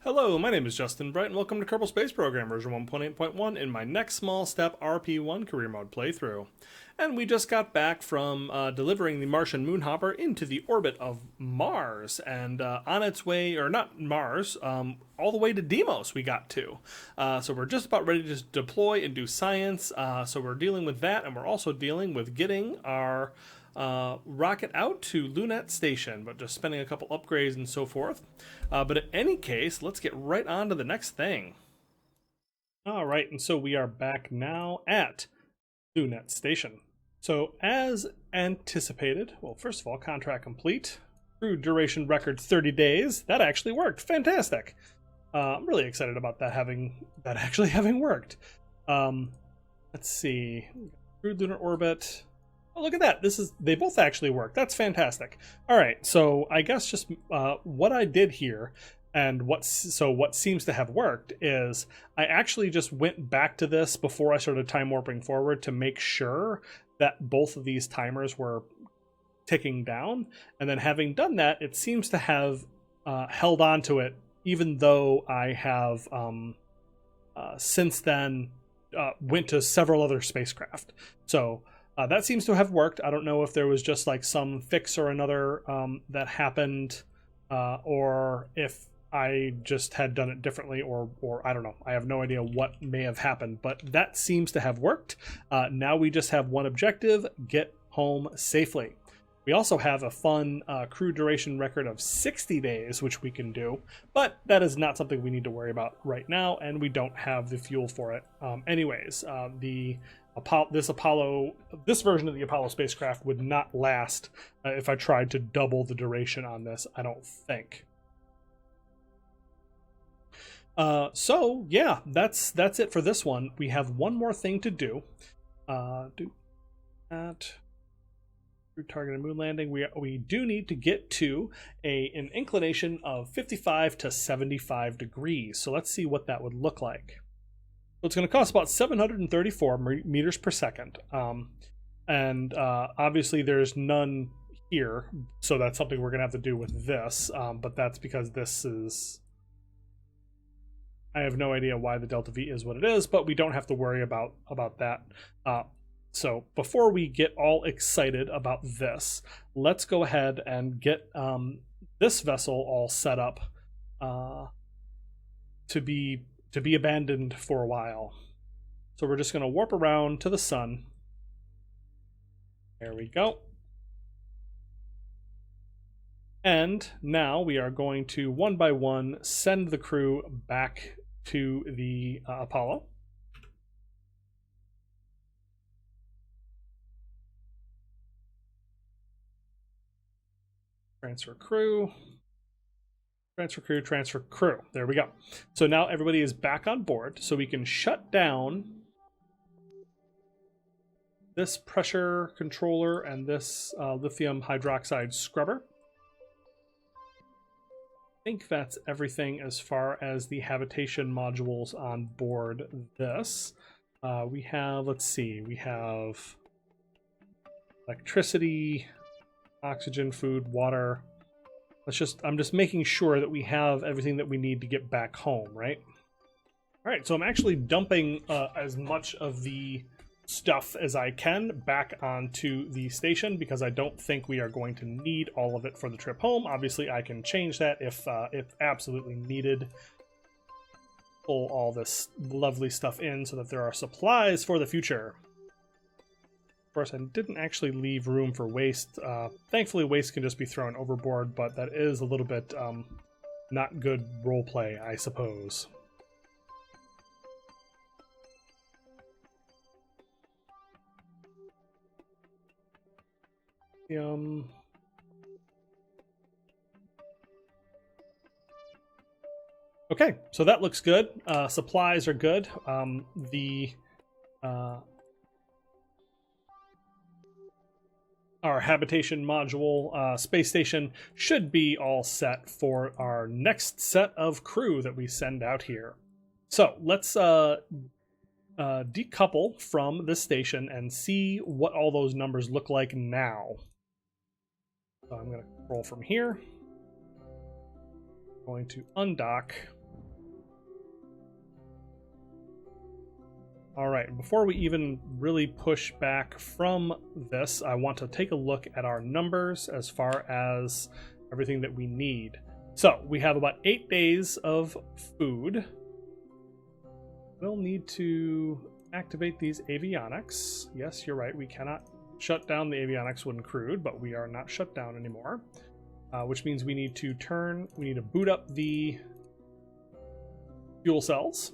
Hello, my name is Justin Bright, and welcome to Kerbal Space Program version 1.8.1 in my next small step RP-1 career mode playthrough. And we just got back from delivering the Martian moonhopper into the orbit of Mars, and on its way, or not Mars, all the way to Deimos we got to. So we're just about ready to deploy and do science, so we're dealing with that, and we're also dealing with getting our rocket out to Lunette Station, but just spending a couple upgrades and so forth. But in any case, let's get right on to the next thing. All right, and so we are back now at Lunette Station. So as anticipated, well, first of all, contract complete. Crew duration record 30 days. That actually worked. Fantastic. I'm really excited about that actually having worked. Let's see. Crew lunar orbit. Oh, look at that. They both actually work. That's fantastic. All right, so I guess just what I did here and what seems to have worked is I actually just went back to this before I started time warping forward to make sure that both of these timers were ticking down. And then having done that, it seems to have held on to it, even though I have since then went to several other spacecraft. So that seems to have worked. I don't know if there was just like some fix or another that happened, or if I just had done it differently, or I don't know. I have no idea what may have happened, but that seems to have worked. Now we just have one objective: get home safely. We also have a fun crew duration record of 60 days, which we can do, but that is not something we need to worry about right now, and we don't have the fuel for it. Anyways, this version of the Apollo spacecraft would not last if I tried to double the duration on this, I don't think. So yeah, that's it for this one. We have one more thing to do. Do that. Targeted moon landing. We do need to get to an inclination of 55 to 75 degrees. So let's see what that would look like. So it's going to cost about 734 meters per second. And obviously there's none here, so that's something we're going to have to do with this. But that's because this is... I have no idea why the delta V is what it is, but we don't have to worry about that. So before we get all excited about this, let's go ahead and get this vessel all set up to be abandoned for a while. So we're just going to warp around to the sun. There we go. And now we are going to one by one send the crew back to the Apollo. Transfer crew. Transfer crew, transfer crew. There we go. So now everybody is back on board, so we can shut down this pressure controller and this lithium hydroxide scrubber. I think that's everything as far as the habitation modules on board this. We have, let's see, we have electricity, oxygen, food, water. I'm just making sure that we have everything that we need to get back home, right? All right, so I'm actually dumping as much of the stuff as I can back onto the station because I don't think we are going to need all of it for the trip home. Obviously, I can change that if absolutely needed. Pull all this lovely stuff in so that there are supplies for the future. Of course, I didn't actually leave room for waste. Thankfully, waste can just be thrown overboard, but that is a little bit not good roleplay, I suppose. Okay, so that looks good. Supplies are good. Our habitation module space station should be all set for our next set of crew that we send out here. So let's decouple from this station and see what all those numbers look like now. So I'm going to roll from here. Going to undock. All right, before we even really push back from this, I want to take a look at our numbers as far as everything that we need. So we have about 8 days of food. We'll need to activate these avionics. Yes, you're right, we cannot shut down the avionics when crewed, but we are not shut down anymore. Which means we need to boot up the fuel cells.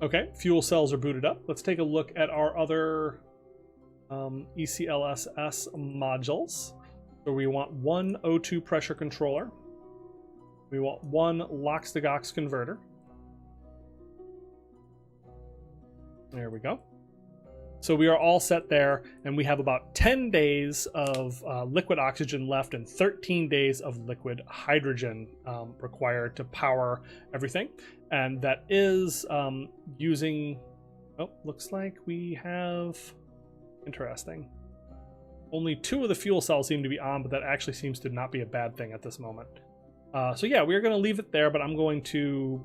Okay, fuel cells are booted up. Let's take a look at our other ECLSS modules. So we want one O2 pressure controller. We want one LOX to GOX converter. There we go. So we are all set there, and we have about 10 days of liquid oxygen left and 13 days of liquid hydrogen required to power everything. And that is using, oh, looks like we have, interesting. Only 2 of the fuel cells seem to be on, but that actually seems to not be a bad thing at this moment. So yeah, we're going to leave it there, but I'm going to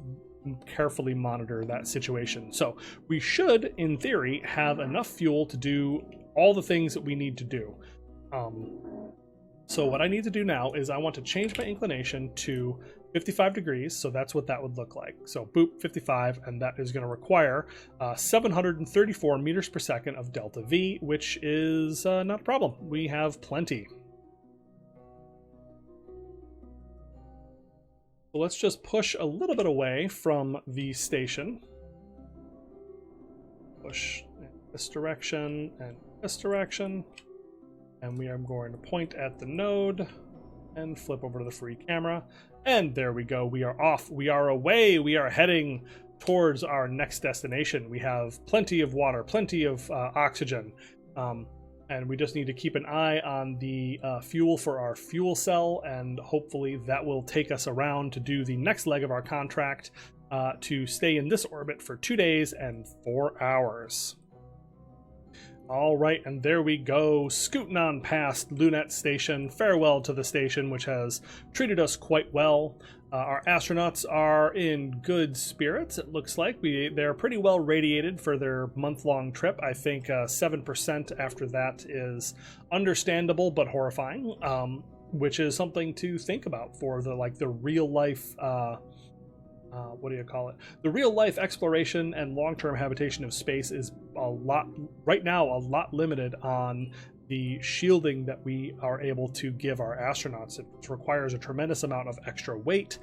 carefully monitor that situation. So we should, in theory, have enough fuel to do all the things that we need to do. So what I need to do now is I want to change my inclination to 55 degrees, so that's what that would look like. So boop, 55, and that is going to require 734 meters per second of delta V, which is not a problem. We have plenty. So let's just push a little bit away from the station. Push in this direction and this direction. And we are going to point at the node and flip over to the free camera. And there we go. We are off. We are away. We are heading towards our next destination. We have plenty of water, plenty of oxygen. And we just need to keep an eye on the fuel for our fuel cell, and hopefully that will take us around to do the next leg of our contract to stay in this orbit for 2 days and 4 hours. All right, and there we go, scooting on past Lunette Station. Farewell to the station, which has treated us quite well. Our astronauts are in good spirits, it looks like. They're pretty well radiated for their month-long trip. I think 7% after that is understandable but horrifying, which is something to think about for the real-life... what do you call it? The real-life exploration and long-term habitation of space is right now a lot limited on the shielding that we are able to give our astronauts. It requires a tremendous amount of extra weight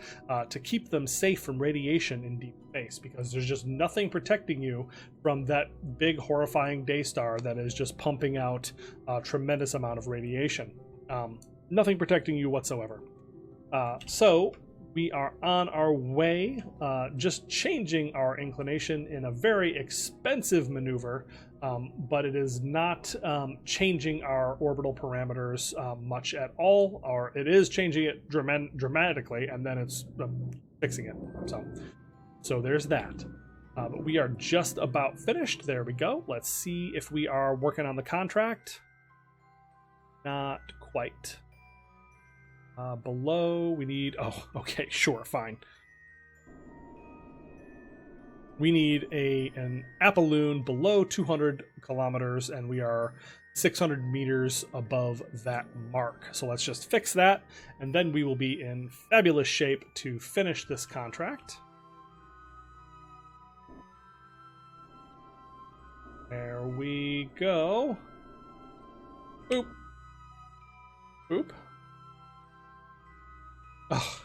to keep them safe from radiation in deep space, because there's just nothing protecting you from that big horrifying day star that is just pumping out a tremendous amount of radiation. Nothing protecting you whatsoever. So we are on our way, just changing our inclination in a very expensive maneuver, but it is not changing our orbital parameters much at all, or it is changing it dramatically, and then it's fixing it. So there's that. But we are just about finished. There we go. Let's see if we are working on the contract. Not quite. Below, we need... Oh, okay, sure, fine. We need an apolloon below 200 kilometers, and we are 600 meters above that mark. So let's just fix that, and then we will be in fabulous shape to finish this contract. There we go. Boop. Boop. Oh.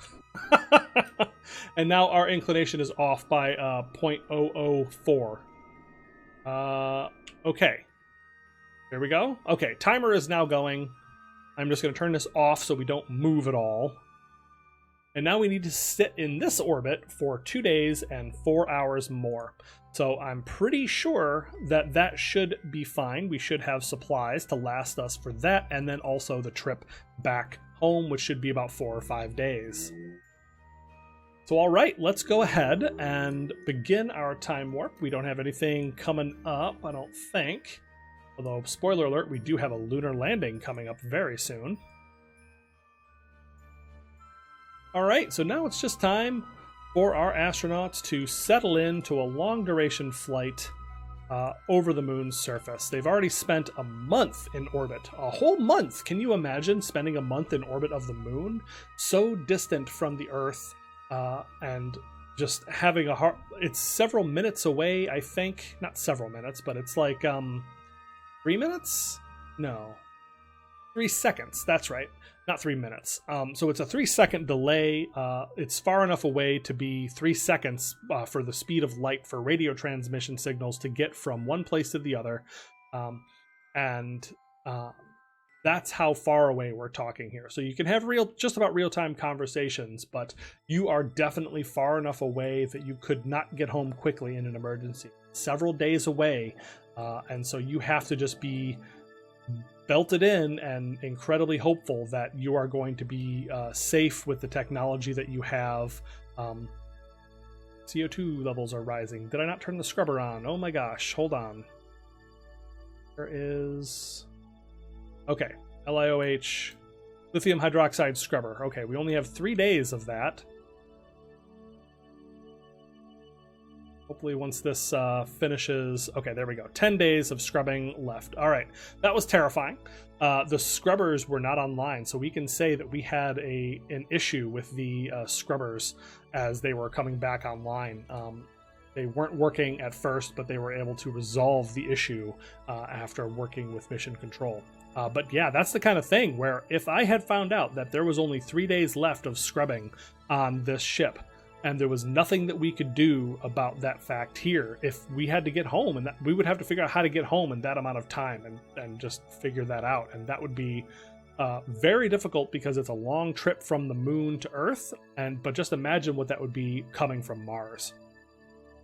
And now our inclination is off by 0.004. Okay. There we go. Okay, timer is now going. I'm just going to turn this off so we don't move at all. And now we need to sit in this orbit for 2 days and 4 hours more. So I'm pretty sure that that should be fine. We should have supplies to last us for that, and then also the trip back home, which should be about 4 or 5 days. So all right, let's go ahead and begin our time warp. We don't have anything coming up, I don't think. Although, spoiler alert, we do have a lunar landing coming up very soon. All right, so now it's just time for our astronauts to settle into a long-duration flight over the moon's surface. They've already spent a month in orbit. A whole month! Can you imagine spending a month in orbit of the moon? So distant from the Earth, and just having a hard... It's several minutes away, I think. Not several minutes, but it's like, 3 minutes? No. 3 seconds, that's right. Not 3 minutes. So it's a 3-second delay. It's far enough away to be 3 seconds for the speed of light for radio transmission signals to get from one place to the other. That's how far away we're talking here. So you can have just about real-time conversations, but you are definitely far enough away that you could not get home quickly in an emergency. Several days away, and so you have to just be belted in and incredibly hopeful that you are going to be safe with the technology that you have. CO2 levels are rising. Did I not turn the scrubber on? Oh my gosh, hold on. There is... Okay, LiOH, lithium hydroxide scrubber. Okay, we only have 3 days of that. Hopefully once this finishes... Okay, there we go. 10 days of scrubbing left. All right, that was terrifying. The scrubbers were not online, so we can say that we had an issue with the scrubbers as they were coming back online. They weren't working at first, but they were able to resolve the issue after working with mission control. But yeah, that's the kind of thing where if I had found out that there was only 3 days left of scrubbing on this ship, and there was nothing that we could do about that fact here, if we had to get home, and that we would have to figure out how to get home in that amount of time and just figure that out. And that would be very difficult because it's a long trip from the moon to Earth, but just imagine what that would be coming from Mars.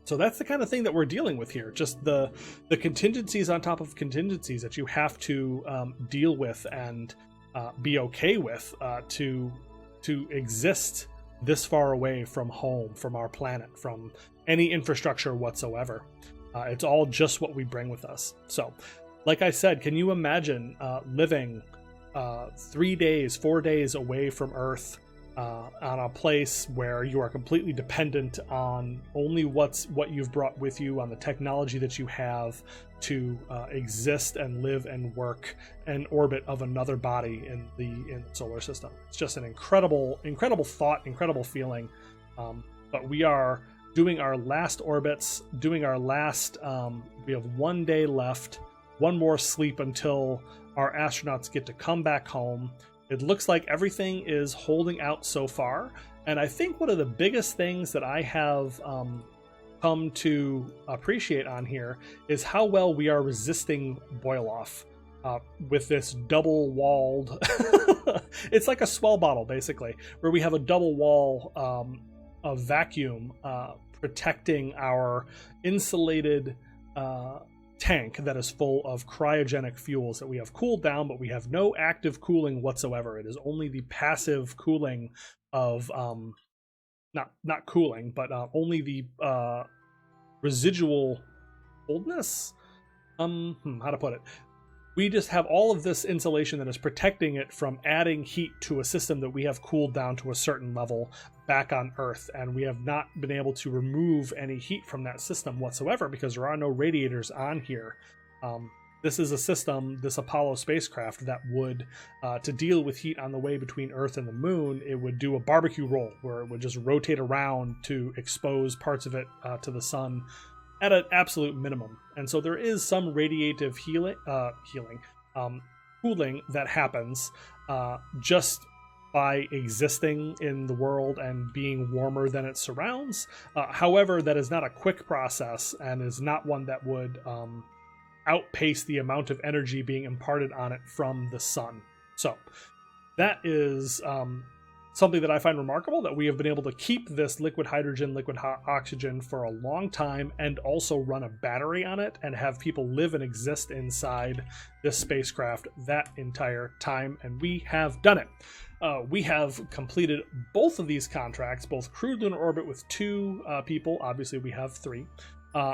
So that's the kind of thing that we're dealing with here. Just the contingencies on top of contingencies that you have to deal with and be okay with to exist this far away from home, from our planet, from any infrastructure whatsoever. It's all just what we bring with us. So, like I said, can you imagine living 3 days, 4 days away from Earth on a place where you are completely dependent on only what you've brought with you, on the technology that you have to exist and live and work in orbit of another body in the solar system? It's just an incredible thought, incredible feeling. But we are doing our last orbits, doing our last, we have 1 day left, one more sleep until our astronauts get to come back home. It looks like everything is holding out so far. And I think one of the biggest things that I have come to appreciate on here is how well we are resisting boil-off with this double-walled... It's like a swell bottle, basically, where we have a double wall of vacuum protecting our insulated tank that is full of cryogenic fuels that we have cooled down, but we have no active cooling whatsoever. It is only the passive cooling of not cooling, but only the residual coldness. How to put it? We just have all of this insulation that is protecting it from adding heat to a system that we have cooled down to a certain level back on Earth, and we have not been able to remove any heat from that system whatsoever because there are no radiators on here. This is a system, this Apollo spacecraft, that would, to deal with heat on the way between Earth and the moon, it would do a barbecue roll where it would just rotate around to expose parts of it to the sun at an absolute minimum. And so there is some radiative cooling that happens just by existing in the world and being warmer than its surrounds. However, that is not a quick process and is not one that would outpace the amount of energy being imparted on it from the sun. So that is something that I find remarkable, that we have been able to keep this liquid hydrogen, liquid oxygen for a long time and also run a battery on it and have people live and exist inside this spacecraft that entire time. And we have done it. we have completed both of these contracts, both crewed lunar orbit with 2 people. Obviously, we have 3.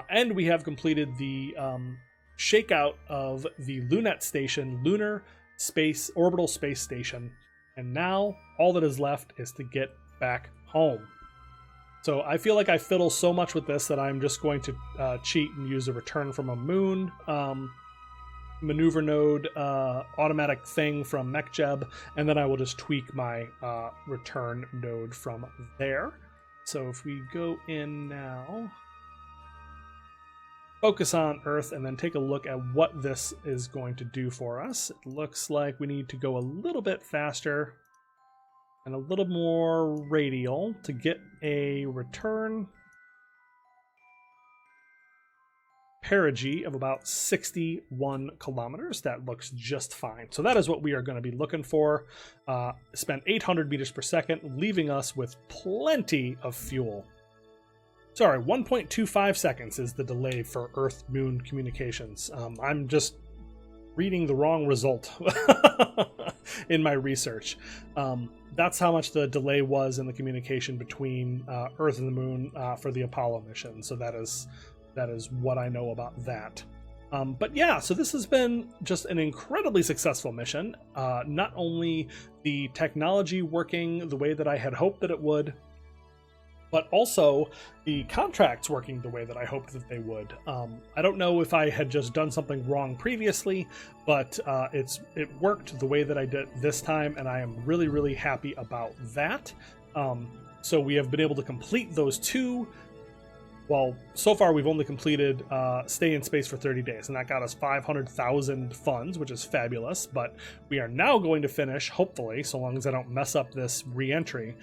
And we have completed the shakeout of the Lunette Station, Orbital Space Station. And now all that is left is to get back home. So I feel like I fiddle so much with this that I'm just going to cheat and use a return from a moon maneuver node automatic thing from MacLeod, and then I will just tweak my return node from there. So if we go in now, focus on Earth, and then take a look at what this is going to do for us. It looks like we need to go a little bit faster and a little more radial to get a return perigee of about 61 kilometers. That looks just fine. So that is what we are going to be looking for. Spend 800 meters per second, leaving us with plenty of fuel. Sorry, 1.25 seconds is the delay for Earth-Moon communications. I'm just reading the wrong result in my research. That's how much the delay was in the communication between Earth and the Moon for the Apollo mission. So that is what I know about that. But yeah, so this has been just an incredibly successful mission. Not only the technology working the way that I had hoped that it would, but also the contracts working the way that I hoped that they would. I don't know if I had just done something wrong previously, but it worked the way that I did this time, and I am really, really happy about that. So we have been able to complete those 2. Well, so far we've only completed Stay in Space for 30 days, and that got us 500,000 funds, which is fabulous. But we are now going to finish, hopefully, so long as I don't mess up this re-entry,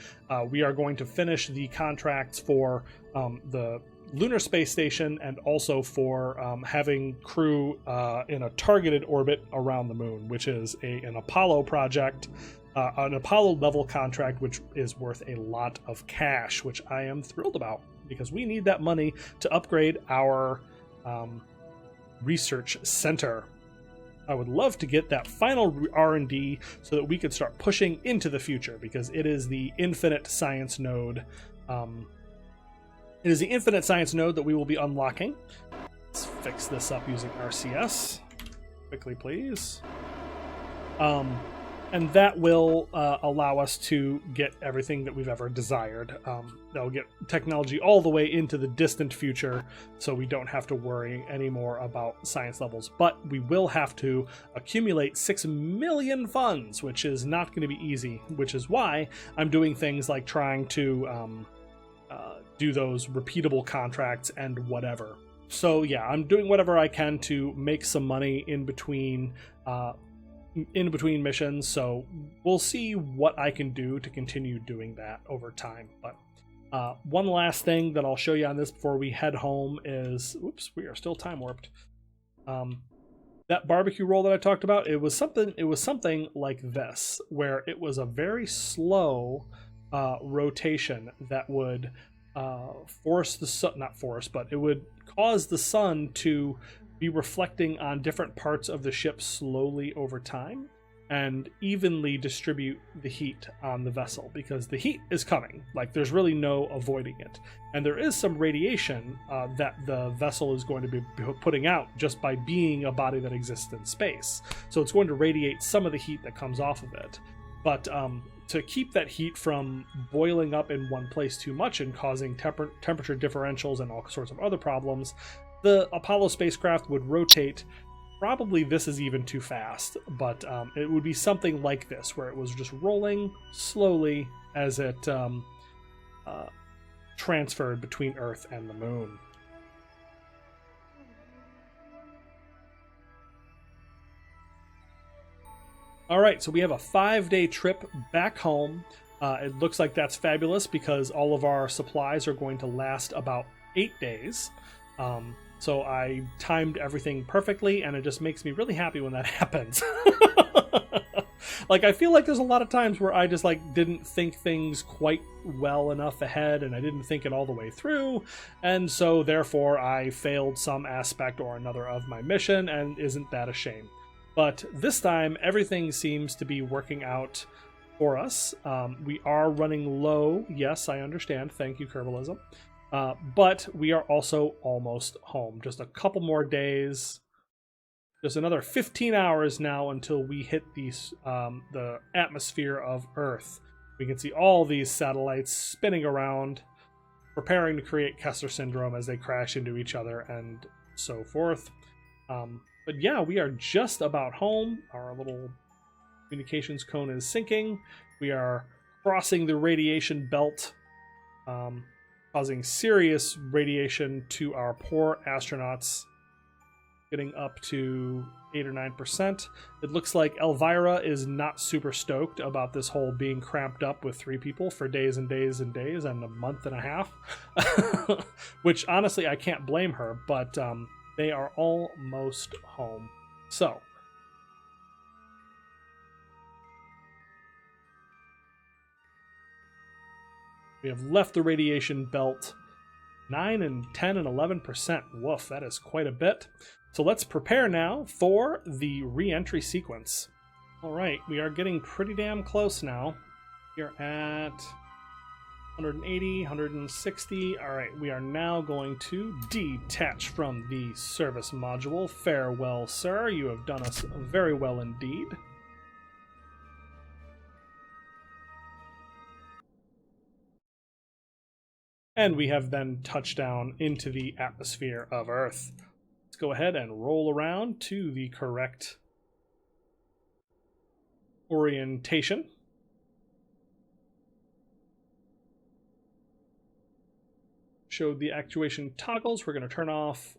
we are going to finish the contracts for the Lunar Space Station and also for having crew in a targeted orbit around the Moon, which is an Apollo project, an Apollo level contract, which is worth a lot of cash, which I am thrilled about, because we need that money to upgrade our research center. I would love to get that final R&D so that we could start pushing into the future, because it is the infinite science node. It is the infinite science node that we will be unlocking. Let's fix this up using RCS. Quickly, please. And that will allow us to get everything that we've ever desired. That'll get technology all the way into the distant future, so we don't have to worry anymore about science levels. But we will have to accumulate 6 million funds, which is not going to be easy, which is why I'm doing things like trying to do those repeatable contracts and whatever. So yeah, I'm doing whatever I can to make some money in between missions, so we'll see what I can do to continue doing that over time. But one last thing that I'll show you on this before we head home is, oops, we are still time warped. That barbecue roll that I talked about, it was something like this, where it was a very slow rotation that would force the sun, not force, but it would cause the sun to be reflecting on different parts of the ship slowly over time and evenly distribute the heat on the vessel, because the heat is coming. Like, there's really no avoiding it. And there is some radiation that the vessel is going to be putting out just by being a body that exists in space. So it's going to radiate some of the heat that comes off of it. But to keep that heat from boiling up in one place too much and causing temperature differentials and all sorts of other problems, the Apollo spacecraft would rotate. Probably this is even too fast, but it would be something like this, where it was just rolling slowly as it transferred between Earth and the Moon. All right, so we have a 5-day trip back home. It looks like that's fabulous, because all of our supplies are going to last about 8 days. So I timed everything perfectly, and it just makes me really happy when that happens. Like, I feel like there's a lot of times where I just didn't think things quite well enough ahead, and I didn't think it all the way through, and so therefore I failed some aspect or another of my mission, and isn't that a shame? But this time everything seems to be working out for us. We are running low. Yes, I understand. Thank you, Kerbalism. But we are also almost home. Just a couple more days. Just another 15 hours now until we hit the atmosphere of Earth. We can see all these satellites spinning around, preparing to create Kessler syndrome as they crash into each other and so forth. But yeah, we are just about home. Our little communications cone is sinking. We are crossing the radiation belt, causing serious radiation to our poor astronauts, getting up to 8 or 9%. It looks like Elvira is not super stoked about this whole being cramped up with 3 people for days and days and days and a month and a half, which honestly I can't blame her, but they are almost home. So we have left the radiation belt 9 and 10 and 11%. Woof, that is quite a bit. So let's prepare now for the re-entry sequence. All right, we are getting pretty damn close now. We're at 180, 160. All right, we are now going to detach from the service module. Farewell, sir. You have done us very well indeed. And we have then touched down into the atmosphere of Earth. Let's go ahead and roll around to the correct orientation. Showed the actuation toggles. We're going to turn off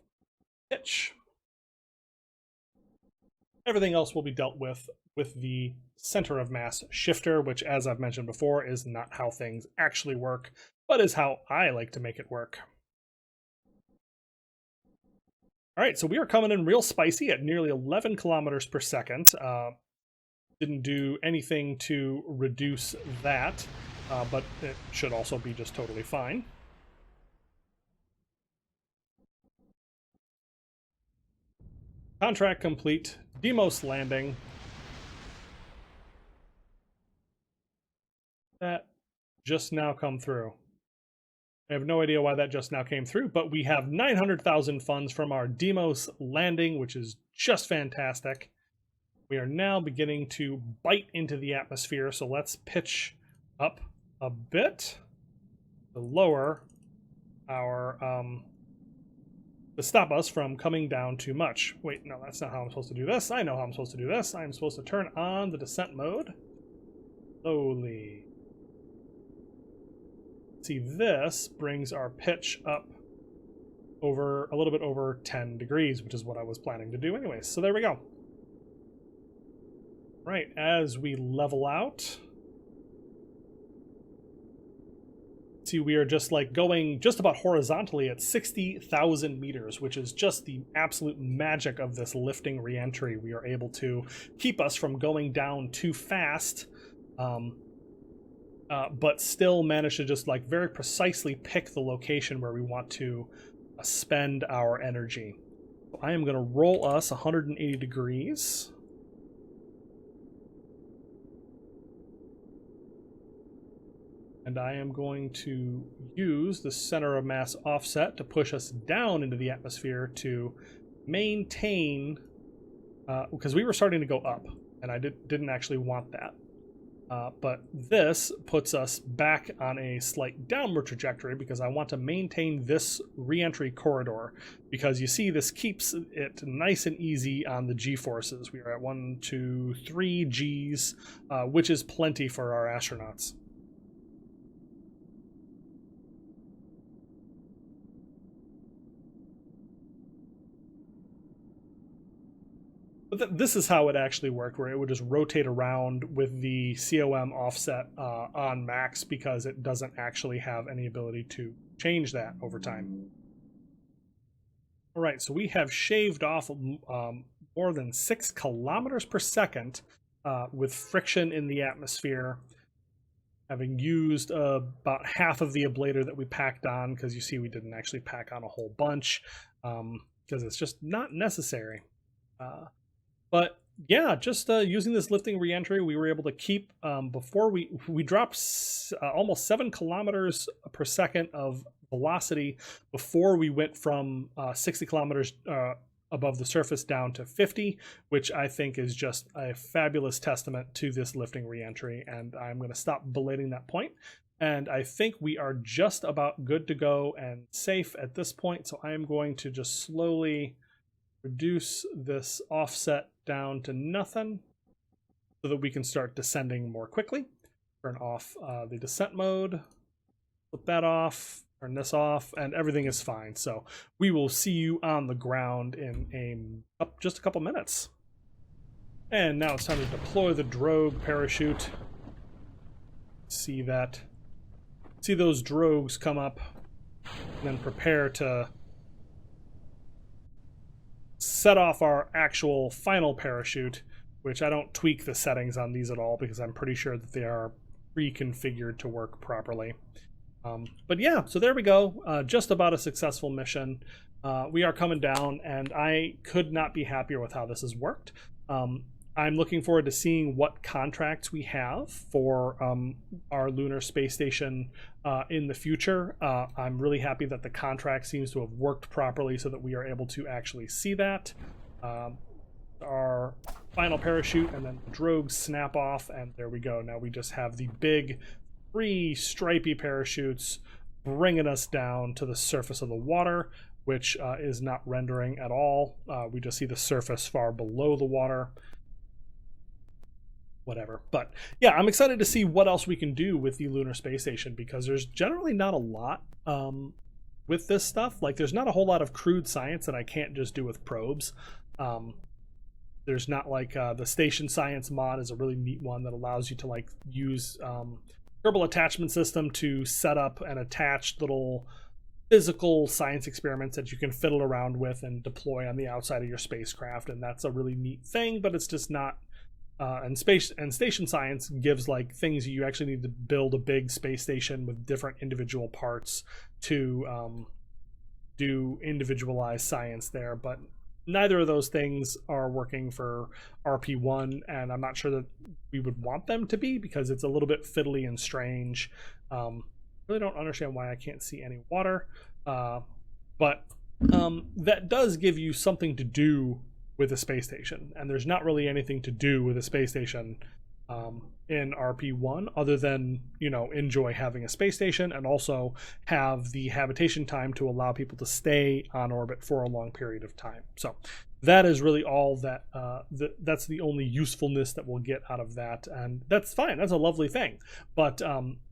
pitch. Everything else will be dealt with the center of mass shifter, which, as I've mentioned before, is not how things actually work, but is how I like to make it work. All right, so we are coming in real spicy at nearly 11 kilometers per second. Didn't do anything to reduce that, but it should also be just totally fine. Contract complete. Demos landing. That just now come through. I have no idea why that just now came through, but we have 900,000 funds from our Demos landing, which is just fantastic. We are now beginning to bite into the atmosphere, so let's pitch up a bit to lower our, to stop us from coming down too much. Wait, no, that's not how I'm supposed to do this. I know how I'm supposed to do this. I'm supposed to turn on the descent mode. Slowly. See, this brings our pitch up over a little bit over 10 degrees, which is what I was planning to do anyways. So there we go. Right, as we level out, see, we are just like going just about horizontally at 60,000 meters, which is just the absolute magic of this lifting reentry. We are able to keep us from going down too fast, but still manage to just like very precisely pick the location where we want to spend our energy. So I am going to roll us 180 degrees. And I am going to use the center of mass offset to push us down into the atmosphere to maintain, because we were starting to go up, and I didn't actually want that. But this puts us back on a slight downward trajectory because I want to maintain this re-entry corridor, because you see this keeps it nice and easy on the G-forces. We are at 1, 2, 3 Gs, which is plenty for our astronauts. But this is how it actually worked, where it would just rotate around with the COM offset on max, because it doesn't actually have any ability to change that over time. All right, so we have shaved off more than 6 kilometers per second with friction in the atmosphere, having used about half of the ablator that we packed on, because you see we didn't actually pack on a whole bunch, because it's just not necessary. But yeah, just using this lifting reentry, we were able to keep before we dropped almost 7 kilometers per second of velocity before we went from 60 kilometers above the surface down to 50, which I think is just a fabulous testament to this lifting reentry. And I'm going to stop belating that point. And I think we are just about good to go and safe at this point. So I am going to just slowly reduce this offset down to nothing so that we can start descending more quickly. Turn off the descent mode, flip that off, turn this off, and everything is fine. So we will see you on the ground in just a couple minutes. And now it's time to deploy the drogue parachute. See those drogues come up, and then prepare to set off our actual final parachute, which I don't tweak the settings on these at all because I'm pretty sure that they are pre-configured to work properly. But yeah, so there we go. Just about a successful mission. We are coming down, and I could not be happier with how this has worked. I'm looking forward to seeing what contracts we have for our lunar space station in the future. I'm really happy that the contract seems to have worked properly so that we are able to actually see that. Our final parachute, and then the drogues snap off, and there we go. Now we just have the big 3 stripy parachutes bringing us down to the surface of the water, which is not rendering at all. We just see the surface far below the water. Whatever. But yeah, I'm excited to see what else we can do with the lunar space station, because there's generally not a lot with this stuff. Like, there's not a whole lot of crude science that I can't just do with probes. There's not like the station science mod is a really neat one that allows you to like use Kerbal attachment system to set up and attach little physical science experiments that you can fiddle around with and deploy on the outside of your spacecraft, and that's a really neat thing. But it's just not and station science gives like things you actually need to build a big space station with different individual parts to do individualized science there. But neither of those things are working for RP-1, and I'm not sure that we would want them to be, because it's a little bit fiddly and strange. Really don't understand why I can't see any water, but that does give you something to do with a space station, and there's not really anything to do with a space station in RP-1 other than, you know, enjoy having a space station and also have the habitation time to allow people to stay on orbit for a long period of time. So that is really all that that's the only usefulness that we'll get out of that, and that's fine. That's a lovely thing, but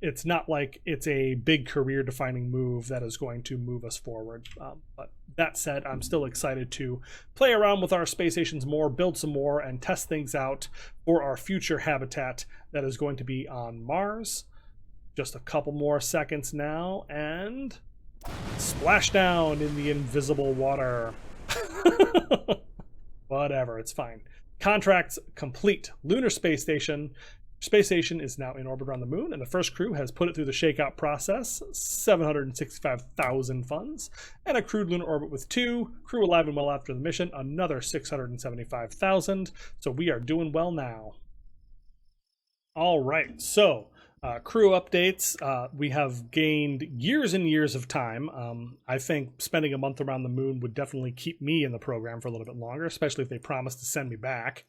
it's not like it's a big career defining move that is going to move us forward. But that said, I'm still excited to play around with our space stations more, build some more, and test things out for our future habitat that is going to be on Mars. Just a couple more seconds now, and splash down in the invisible water. Whatever, it's fine. Contracts complete. Lunar Space Station. Space Station is now in orbit around the moon, and the first crew has put it through the shakeout process. 765,000 funds, and a crewed lunar orbit with 2 crew alive and well after the mission. Another 675,000. So we are doing well now. All right, so crew updates. We have gained years and years of time. I think spending a month around the moon would definitely keep me in the program for a little bit longer, especially if they promise to send me back.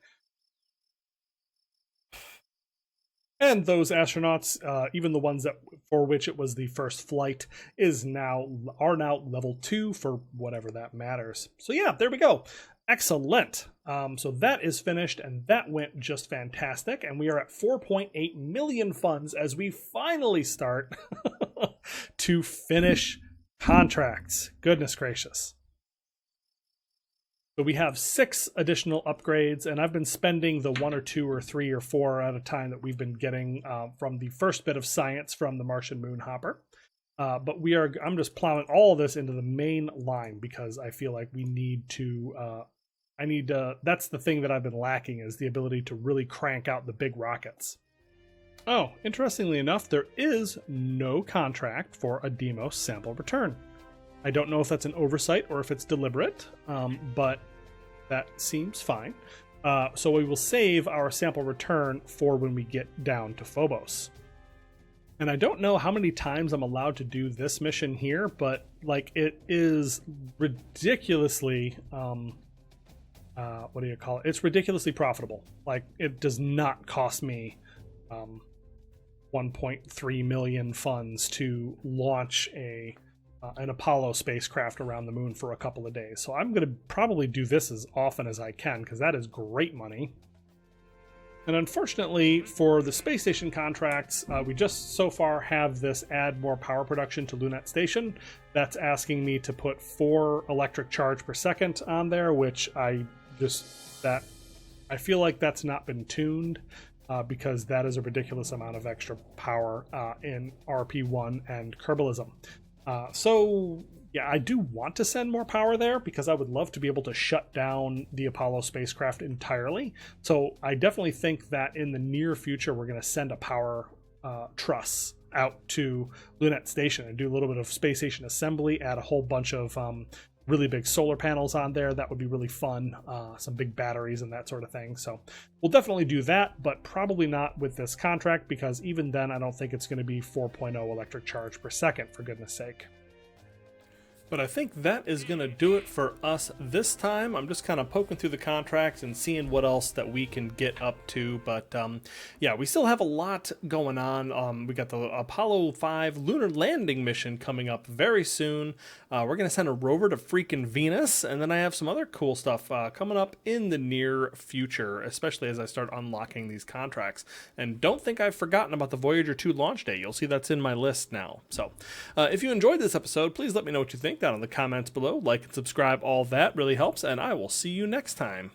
And those astronauts, even the ones that for which it was the first flight, are now level 2 for whatever that matters. So yeah, there we go. Excellent. So that is finished, and that went just fantastic. And we are at 4.8 million funds as we finally start to finish contracts. Goodness gracious. So we have 6 additional upgrades, and I've been spending the 1 or 2 or 3 or 4 at a time that we've been getting from the first bit of science from the Martian moon hopper. But I'm just plowing all of this into the main line because I feel like we need to, that's the thing that I've been lacking, is the ability to really crank out the big rockets. Oh, interestingly enough, there is no contract for a Deimos sample return. I don't know if that's an oversight or if it's deliberate, but that seems fine. So we will save our sample return for when we get down to Phobos. And I don't know how many times I'm allowed to do this mission here, but like it is ridiculously, what do you call it? It's ridiculously profitable. Like it does not cost me 1.3 million funds to launch an Apollo spacecraft around the moon for a couple of days. So I'm going to probably do this as often as I can because that is great money. And unfortunately for the space station contracts, we just so far have this add more power production to Lunette Station. That's asking me to put 4 electric charge per second on there, which I feel like that's not been tuned because that is a ridiculous amount of extra power in RP-1 and Kerbalism. So yeah, I do want to send more power there because I would love to be able to shut down the Apollo spacecraft entirely. So I definitely think that in the near future, we're going to send a power truss out to Lunette Station and do a little bit of space station assembly, add a whole bunch of really big solar panels on there. That would be really fun. Some big batteries and that sort of thing. So we'll definitely do that, but probably not with this contract because even then, I don't think it's going to be 4.0 electric charge per second, for goodness sake. But I think that is going to do it for us this time. I'm just kind of poking through the contracts and seeing what else that we can get up to. But yeah, we still have a lot going on. We got the Apollo 5 lunar landing mission coming up very soon. We're going to send a rover to freaking Venus. And then I have some other cool stuff coming up in the near future, especially as I start unlocking these contracts. And don't think I've forgotten about the Voyager 2 launch day. You'll see that's in my list now. So if you enjoyed this episode, please let me know what you think down in the comments below. Like and subscribe, all that really helps, and I will see you next time.